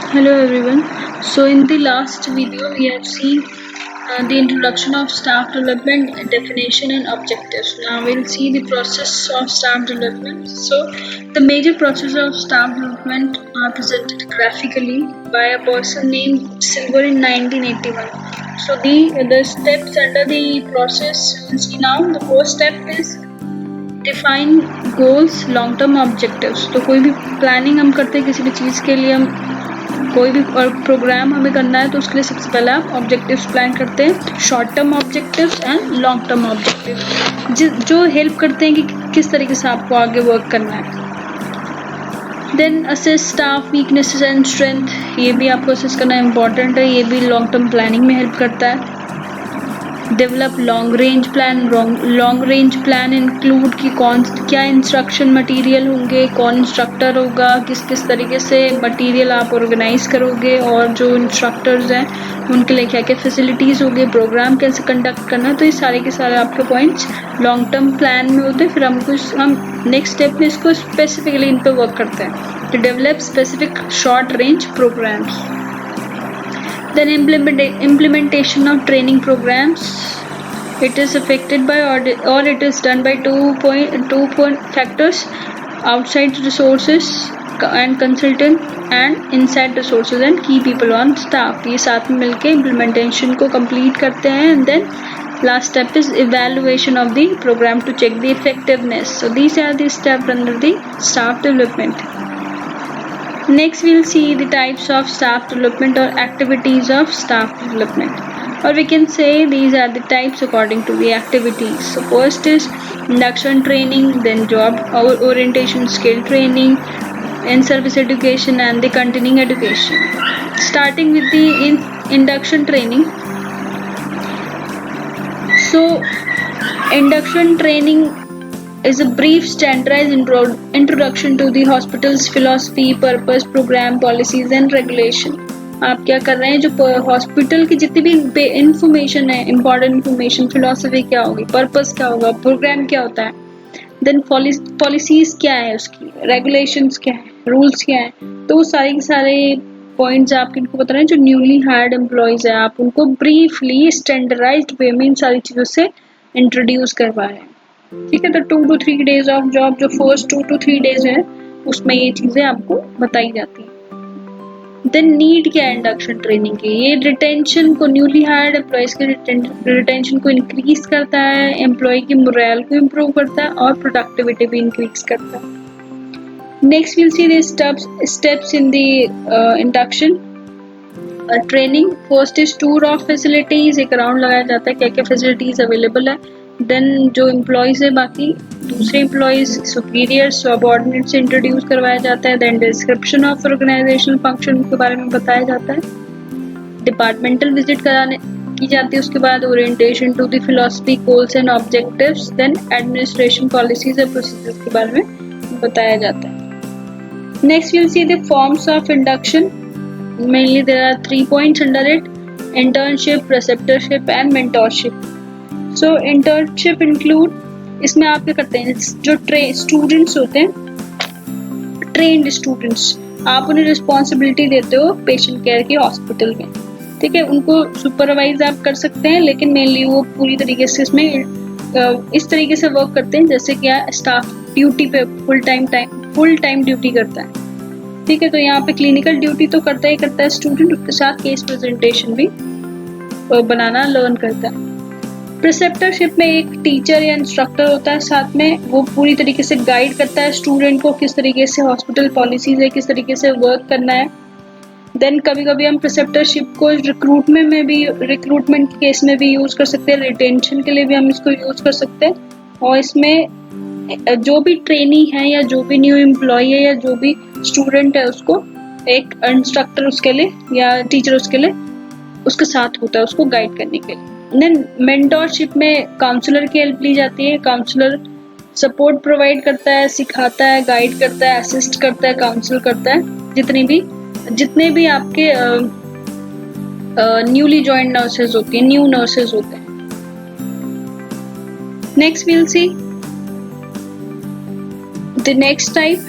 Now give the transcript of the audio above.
Hello everyone. So in the last video we have seen the introduction of staff development, definition and objectives. Now we'll see the process of staff development. So the major process of staff development are presented graphically by a person named Silver in 1981. So the steps under the process we'll see now. The first step is define goals, long term objectives. तो कोई भी planning हम करते हैं किसी भी चीज़ के लिए, हम कोई भी प्रोग्राम हमें करना है तो उसके लिए सबसे पहले आप ऑब्जेक्टिव्स प्लान करते हैं, short term objectives and long term objectives, जो हेल्प करते हैं कि किस तरीके से आपको आगे वर्क करना है. Then assess staff weaknesses and strength, ये भी आपको असेस करना इम्पॉर्टेंट है, ये भी लॉन्ग टर्म प्लानिंग में हेल्प करता है. Develop long range plan. Long range plan include कि कौन क्या इंस्ट्रक्शन मटेरियल होंगे, कौन इंस्ट्रक्टर होगा, किस किस तरीके से मटेरियल आप ऑर्गेनाइज करोगे, और जो इंस्ट्रक्टर्स हैं उनके लिए क्या क्या फैसिलिटीज़ होंगे, प्रोग्राम कैसे कंडक्ट करना है. तो ये सारे के सारे आपके पॉइंट्स लॉन्ग टर्म प्लान में होते हैं. फिर हम नेक्स्ट स्टेप में इसको स्पेसिफिकली इन पर वर्क करते हैं, तो develop specific short range programs. Then implementation of training programs. It is affected by or it is done by two factors: outside resources and consultant and inside resources and key people on staff. ये साथ में मिलके implementation को complete करते हैं. And then last step is evaluation of the program to check the effectiveness. So these are the steps under the staff development. Next we'll see the types of staff development or activities of staff development, or we can say these are the types according to the activities. So first is induction training, then job orientation, skill training, and service education, and the continuing education. Starting with the induction training. So induction training is a brief standardized introduction to the hospital's philosophy, purpose, program, policies and regulation. आप क्या कर रहे हैं, जो hospital की जितनी भी information है, इंपॉर्टेंट इंफॉर्मेशन, फिलोसफी क्या होगी, पर्पस क्या होगा, प्रोग्राम क्या होता है, देन पॉलिसीज क्या है, उसकी रेगुलेशंस क्या है, रूल्स क्या है. तो वो सारे के सारे पॉइंट्स आप इनको बता रहे हैं. जो न्यूली हायर्ड एम्प्लॉयज है आप उनको ब्रीफली स्टैंडर्डाइज्ड वे में इन सारी चीज़ों से इंट्रोड्यूस करवा रहे हैं. ठीक है, तो 2 to 3 days ऑफ जॉब, जो फर्स्ट 2 to 3 days है उसमें ये चीज़ें आपको बताई जाती हैं. देन नीड क्या है इंडक्शन ट्रेनिंग की, ये रिटेंशन को, न्यूली हायर्ड एम्प्लॉयज के रिटेंशन को इंक्रीज करता है, एम्प्लॉय की मोरल को इम्प्रूव करता है और प्रोडक्टिविटी भी इंक्रीज करता है. Next will see the steps in the induction training. First is tour of facilities, एक राउंड लगाया जाता है क्या क्या फैसिलिटीज अवेलेबल है. देन जो एम्प्लॉयज़ है बाकी दूसरे एम्प्लॉयज़, सुपीरियर, सबऑर्डिनेट से इंट्रोड्यूस करवाया जाता है. Then description of organisational function के बारे में बताया जाता है. डिपार्टमेंटल विजिट कराने की जाती है. उसके बाद orientation to the philosophy, goals and objectives. Then administration policies और प्रोसीजर्स के बारे में बताया जाता है. Next will see the forms of induction. Mainly there are 3 points under it: internship, preceptorship and mentorship. So internship include, इसमें आप क्या करते हैं, जो स्टूडेंट्स होते हैं, ट्रेन्ड स्टूडेंट्स, आप उन्हें रिस्पॉन्सिबिलिटी देते हो पेशेंट केयर के हॉस्पिटल में. ठीक है, उनको सुपरवाइज आप कर सकते हैं, लेकिन मेनली वो पूरी तरीके से इसमें इस तरीके से वर्क करते हैं जैसे कि स्टाफ ड्यूटी पे फुल टाइम ड्यूटी करता है. ठीक है, तो यहाँ पे क्लिनिकल ड्यूटी तो करता ही करता है स्टूडेंट, उसके साथ केस प्रेजेंटेशन भी बनाना लर्न करता है. प्रिसेप्टरशिप में एक टीचर या इंस्ट्रक्टर होता है साथ में, वो पूरी तरीके से गाइड करता है स्टूडेंट को किस तरीके से हॉस्पिटल पॉलिसीज है, किस तरीके से वर्क करना है. देन कभी कभी हम प्रिसेप्टरशिप को रिक्रूटमेंट के केस में भी यूज़ कर सकते हैं, रिटेंशन के लिए भी हम इसको यूज़ कर सकते हैं. और इसमें जो भी ट्रेनी है या जो भी न्यू एम्प्लॉय है या जो भी स्टूडेंट है उसको एक इंस्ट्रक्टर उसके लिए या टीचर उसके लिए उसके साथ होता है उसको गाइड करने के लिए. देन मेंटोरशिप में काउंसलर की हेल्प ली जाती है. काउंसलर सपोर्ट प्रोवाइड करता है, सिखाता है, गाइड करता है, असिस्ट करता है, काउंसिल करता है जितने भी आपके न्यूली ज्वाइंट नर्सेज होती हैं, न्यू नर्सेज होते हैं. Next will see the next type